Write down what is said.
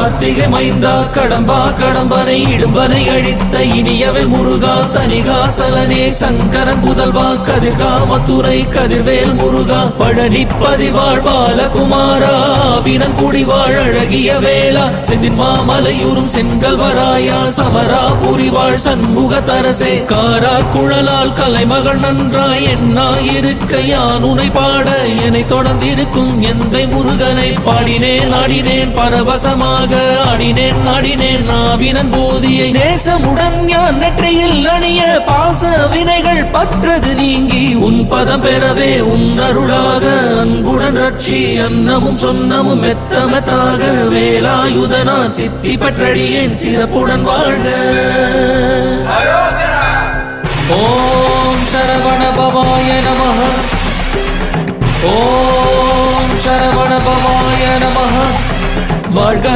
கார்த்திகை மைந்தா கடம்பா கடம்பனை இடும்பனை அழித்த இனியவள் முருகா தனிகாசலனே சங்கரன் புதல்வா கதிர்காமத்துறை கதிர்வேல் முருகா பழனி பதிவாழ் பாலகுமாரா வினன் குடிவாழ் அழகிய வேளா செந்தின் மாமலையூரும் செங்கல்வராயா சமரா புரிவாழ் சண்முக தரசே காரா குழலால் கலைமகள் நன்றாய் என்னாயிருக்க யான் உனை பாட என்னை தொடர்ந்திருக்கும் எந்தை முருகனை பாடினேன் ஆடினேன் பரவசமாக ஆடினேன் ஆடினேன் நாவினன் போதியை நேசமுடன் யான் நெற்றியில் அணிய பாச வினைகள் பற்றது நீங்கி உன் பதம் பெறவே உன் அருளாக அன்புடன் ரட்சி அன்னமும் சொன்னமும் மெத்தமெத்தாக வேலாயுதனா சித்தி பற்றடியேன் சிறப்புடன் வாழ்க. ஓம் சரவண பவாய நமஹ. ஓம் சரவண பவாய நமஹ. வாழ்க.